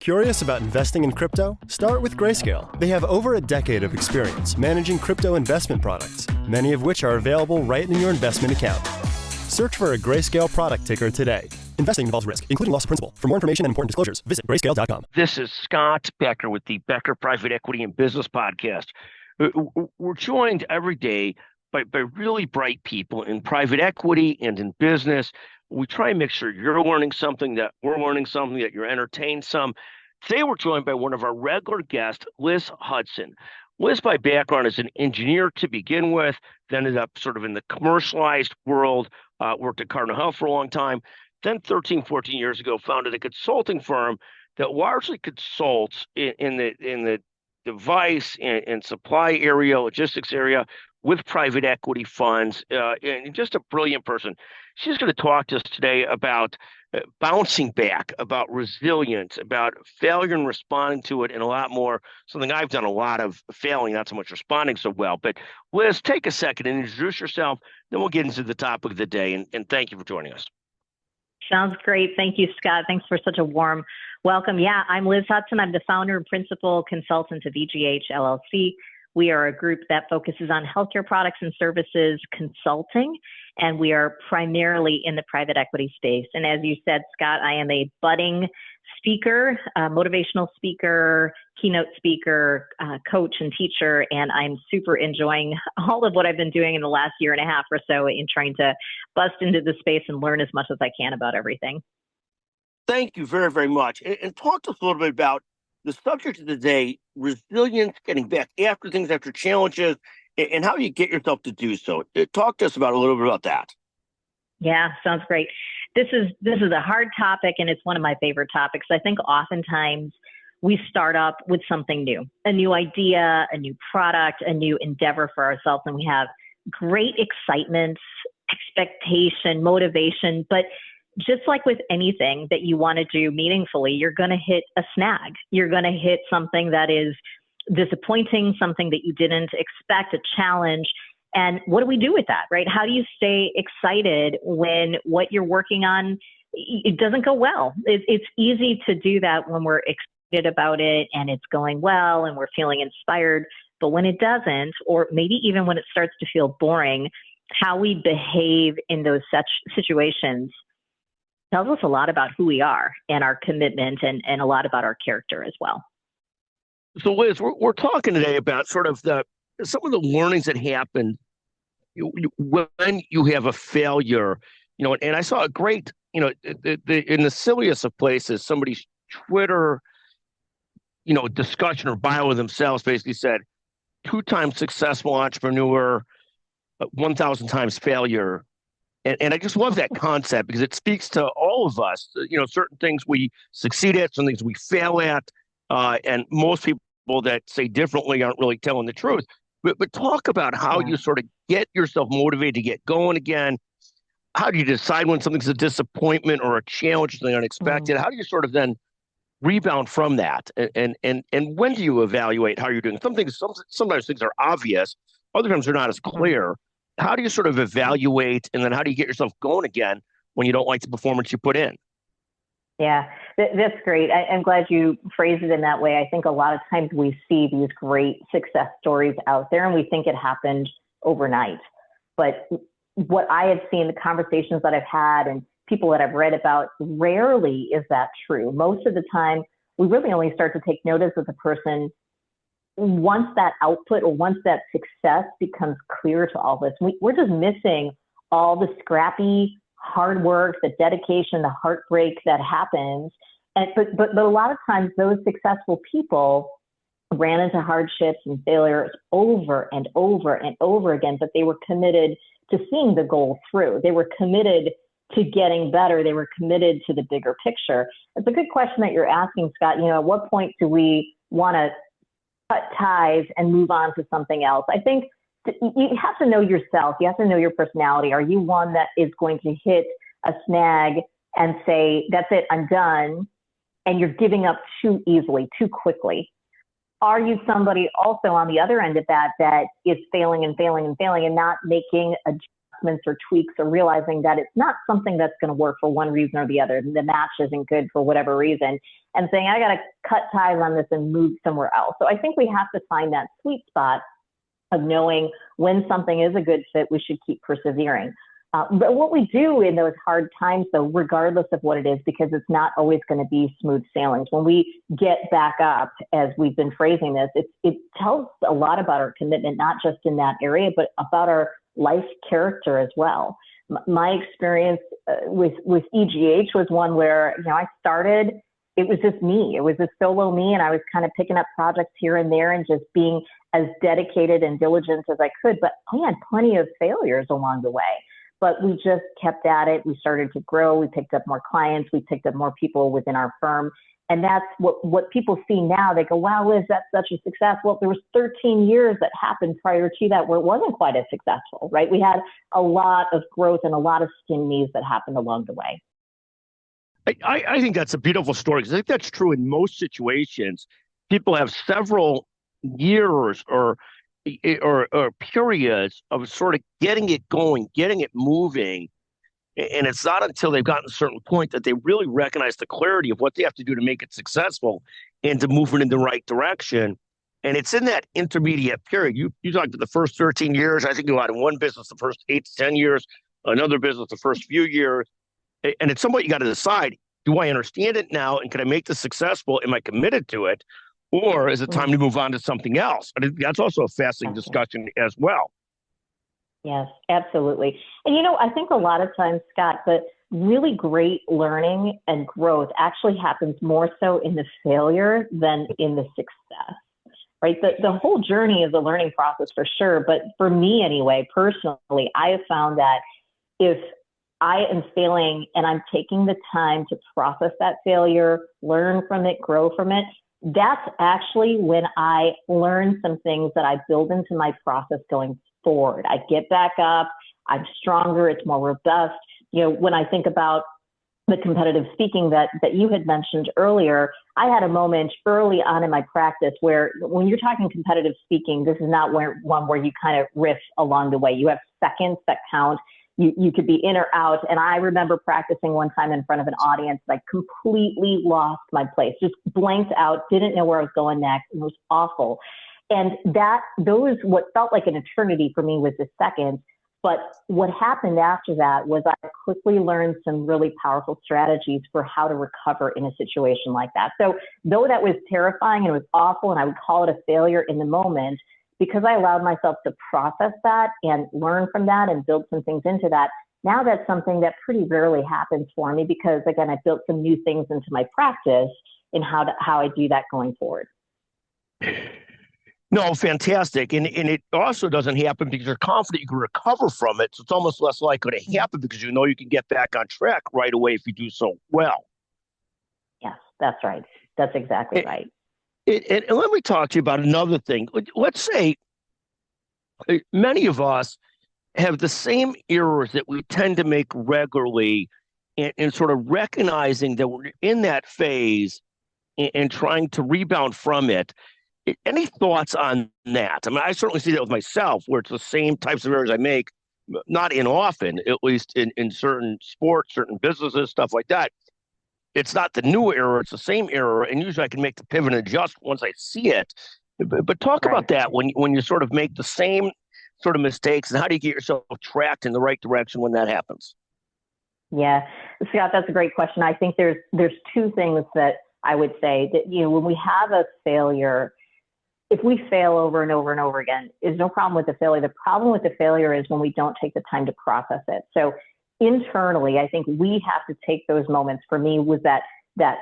Curious about investing in crypto? Start with Grayscale. They have over a decade of experience managing crypto investment products, many of which are available right in your investment account. Search for a Grayscale product ticker today. Investing involves risk, including loss of principal. For more information and important disclosures, visit grayscale.com. This is Scott Becker with the Becker Private Equity and Business Podcast. We're joined every day by really bright people in private equity and in business. We try and make sure you're learning something, that we're learning something, that you're entertained some. Today, we're joined by one of our regular guests, Liz Hutson. Liz, by background, is an engineer to begin with, then ended up sort of in the commercialized world, worked at Cardinal Health for a long time. Then 13, 14 years ago, founded a consulting firm that largely consults in the device and supply area, logistics area, with private equity funds, and just a brilliant person. She's going to talk to us today about bouncing back, about resilience, about failure and responding to it, and a lot more, something I've done a lot of failing, not so much responding so well. But Liz, take a second and introduce yourself, then we'll get into the topic of the day, and thank you for joining us. Sounds great. Thank you, Scott. Thanks for such a warm welcome. Yeah, I'm Liz Hutson. I'm the founder and principal consultant of EGH LLC. We are a group that focuses on healthcare products and services consulting, and we are primarily in the private equity space. And as you said, Scott, I am a budding speaker, motivational speaker, keynote speaker, coach and teacher, and I'm super enjoying all of what I've been doing in the last year and a half or so in trying to bust into the space and learn as much as I can about everything. Thank you very, very much. And talk to us a little bit about the subject of the day, resilience, getting back after things, after challenges, and how you get yourself to do so. Talk to us about a little bit about that. Yeah, sounds great. This is a hard topic, and it's one of my favorite topics. I think oftentimes we start up with something new, a new idea, a new product, a new endeavor for ourselves, and we have great excitement, expectation, motivation, but just like with anything that you want to do meaningfully, you're going to hit a snag. You're going to hit something that is disappointing, something that you didn't expect, a challenge. And what do we do with that, right? How do you stay excited when what you're working on, it doesn't go well? It's easy to do that when we're excited about it and it's going well and we're feeling inspired. But when it doesn't, or maybe even when it starts to feel boring, how we behave in those such situations tells us a lot about who we are and our commitment and a lot about our character as well. So Liz, we're talking today about sort of some of the learnings that happened when you have a failure, and I saw a great, in the silliest of places, somebody's Twitter, discussion or bio of themselves basically said, 2 times successful entrepreneur, 1,000 times failure. And I just love that concept because it speaks to all of us, certain things we succeed at, some things we fail at, and most people that say differently aren't really telling the truth. But talk about how you sort of get yourself motivated to get going again. How do you decide when something's a disappointment or a challenge, something unexpected? How do you sort of then rebound from that? And when do you evaluate how you're doing? Sometimes things are obvious, other times they're not as clear. How do you sort of evaluate, and then how do you get yourself going again when you don't like the performance you put in? Yeah, that's great. I'm glad you phrased it in that way. I think a lot of times we see these great success stories out there and we think it happened overnight. But what I have seen, the conversations that I've had and people that I've read about, rarely is that true. Most of the time, we really only start to take notice of the person once that output or once that success becomes clear to all of us. We're just missing all the scrappy hard work, the dedication, the heartbreak that happens. But a lot of times those successful people ran into hardships and failures over and over and over again, but they were committed to seeing the goal through. They were committed to getting better. They were committed to the bigger picture. It's a good question that you're asking, Scott. At what point do we want to cut ties and move on to something else? I think you have to know yourself. You have to know your personality. Are you one that is going to hit a snag and say, that's it, I'm done, and you're giving up too easily, too quickly? Are you somebody also on the other end of that is failing and failing and failing and not making adjustments adjustments or tweaks or realizing that it's not something that's going to work for one reason or the other. The match isn't good for whatever reason, and saying, I got to cut ties on this and move somewhere else. So I think we have to find that sweet spot of knowing when something is a good fit, we should keep persevering. But what we do in those hard times, though, regardless of what it is, because it's not always going to be smooth sailings, when we get back up, as we've been phrasing this, it tells a lot about our commitment, not just in that area, but about our life character as well. My experience with EGH was one where, I started, it was just me. It was a solo me, and I was kind of picking up projects here and there and just being as dedicated and diligent as I could. But I had plenty of failures along the way. But we just kept at it. We started to grow. We picked up more clients. We picked up more people within our firm. And that's what people see now. They go, wow, Liz, that's such a success. Well, there was 13 years that happened prior to that where it wasn't quite as successful, right? We had a lot of growth and a lot of skin knees that happened along the way. I think that's a beautiful story, because I think that's true in most situations. People have several years or periods of sort of getting it going, getting it moving. And it's not until they've gotten to a certain point that they really recognize the clarity of what they have to do to make it successful and to move it in the right direction. And it's in that intermediate period. You talked about the first 13 years. I think you had in one business the first 8 to 10 years, another business the first few years. And at some point, you got to decide, do I understand it now? And can I make this successful? Am I committed to it? Or is it time to move on to something else? I think that's also a fascinating discussion as well. Yes, absolutely. And, I think a lot of times, Scott, the really great learning and growth actually happens more so in the failure than in the success, right? The whole journey is a learning process for sure. But for me anyway, personally, I have found that if I am failing and I'm taking the time to process that failure, learn from it, grow from it, that's actually when I learn some things that I build into my process going forward. I get back up, I'm stronger, it's more robust. When I think about the competitive speaking that you had mentioned earlier, I had a moment early on in my practice where when you're talking competitive speaking, this is not one where you kind of riff along the way. You have seconds that count. You could be in or out. And I remember practicing one time in front of an audience, I completely lost my place, just blanked out, didn't know where I was going next. It was awful. And what felt like an eternity for me was a second. But what happened after that was I quickly learned some really powerful strategies for how to recover in a situation like that. So though that was terrifying and it was awful, and I would call it a failure in the moment, because I allowed myself to process that and learn from that and build some things into that, now that's something that pretty rarely happens for me, because again, I built some new things into my practice in how I do that going forward. No, fantastic. And it also doesn't happen because you're confident you can recover from it. So it's almost less likely to happen because you know you can get back on track right away if you do so well. Yes, that's right. That's exactly right. And let me talk to you about another thing. Let's say many of us have the same errors that we tend to make regularly, and sort of recognizing that we're in that phase and trying to rebound from it. Any thoughts on that? I mean, I certainly see that with myself, where it's the same types of errors I make, not often, at least in certain sports, certain businesses, stuff like that. It's not the new error, it's the same error, and usually I can make the pivot and adjust once I see it. But talk about that when you sort of make the same sort of mistakes, and how do you get yourself tracked in the right direction when that happens? Yeah, Scott, that's a great question. I think there's two things that I would say that, when we have a failure, if we fail over and over and over again, there's no problem with the failure. The problem with the failure is when we don't take the time to process it. So internally, I think we have to take those moments. For me, was that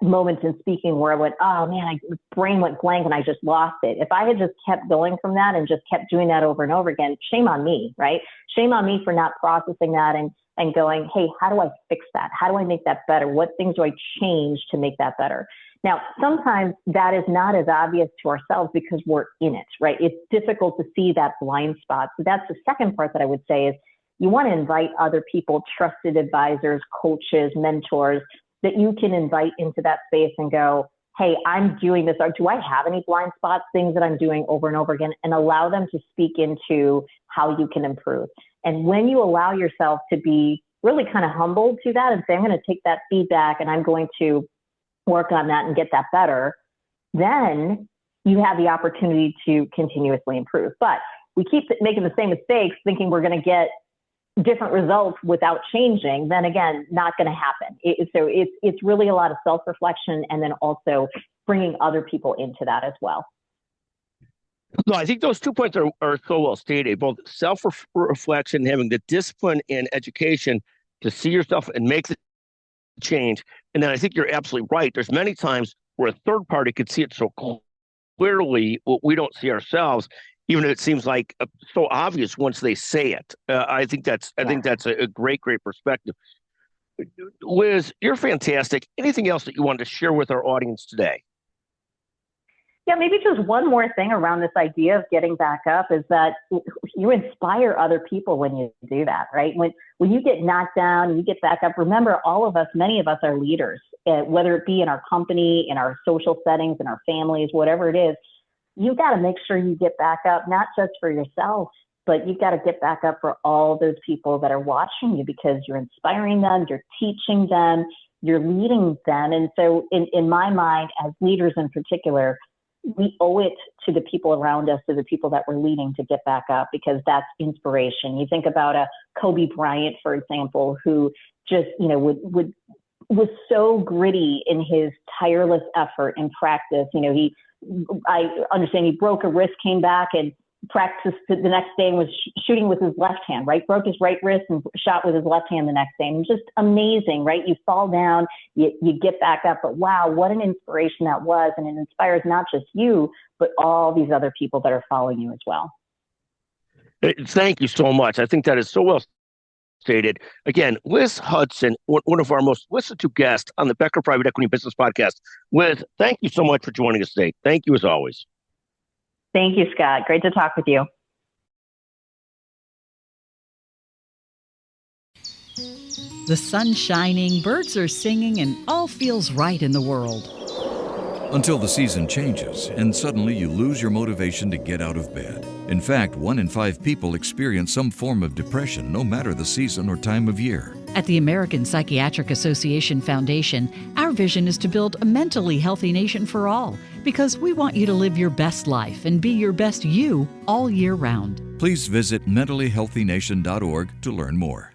moment in speaking where I went, oh man, my brain went blank and I just lost it. If I had just kept going from that and just kept doing that over and over again, shame on me, right? Shame on me for not processing that and going, hey, how do I fix that? How do I make that better? What things do I change to make that better? Now, sometimes that is not as obvious to ourselves because we're in it, right? It's difficult to see that blind spot. So that's the second part that I would say is you want to invite other people, trusted advisors, coaches, mentors, that you can invite into that space and go, hey, I'm doing this. Or do I have any blind spots, things that I'm doing over and over again, and allow them to speak into how you can improve. And when you allow yourself to be really kind of humbled to that and say, I'm going to take that feedback and I'm going to work on that and get that better, then you have the opportunity to continuously improve. But we keep making the same mistakes, thinking we're going to get different results without changing, then again, not going to happen. So it's really a lot of self-reflection and then also bringing other people into that as well. No, I think those 2 points are so well stated, both self-reflection, having the discipline and education to see yourself and make the change. And then I think you're absolutely right. There's many times where a third party could see it so clearly what we don't see ourselves, even if it seems like so obvious once they say it. I think that's a great perspective. Liz, you're fantastic. Anything else that you wanted to share with our audience today? Yeah, maybe just one more thing around this idea of getting back up is that you inspire other people when you do that, right? When you get knocked down and you get back up, remember many of us are leaders, whether it be in our company, in our social settings, in our families, whatever it is. You've got to make sure you get back up, not just for yourself, but you've got to get back up for all those people that are watching you, because you're inspiring them, you're teaching them, you're leading them. And so in my mind, as leaders in particular, we owe it to the people around us, to the people that we're leading, to get back up, because that's inspiration. You think about a Kobe Bryant, for example, who just, was so gritty in his tireless effort and practice. I understand he broke a wrist, came back and practiced the next day and was shooting with his left hand, right? Broke his right wrist and shot with his left hand the next day. And just amazing, right? You fall down, you get back up, but wow, what an inspiration that was. And it inspires not just you, but all these other people that are following you as well. Thank you so much. I think that is so well stated. Again, Liz Hutson, one of our most listened to guests on the Becker Private Equity Business Podcast. Liz, thank you so much for joining us today. Thank you as always. Thank you, Scott. Great to talk with you. The sun's shining, birds are singing, and all feels right in the world. Until the season changes and suddenly you lose your motivation to get out of bed. In fact, 1 in 5 people experience some form of depression, no matter the season or time of year. At the American Psychiatric Association Foundation, our vision is to build a mentally healthy nation for all, because we want you to live your best life and be your best you all year round. Please visit mentallyhealthynation.org to learn more.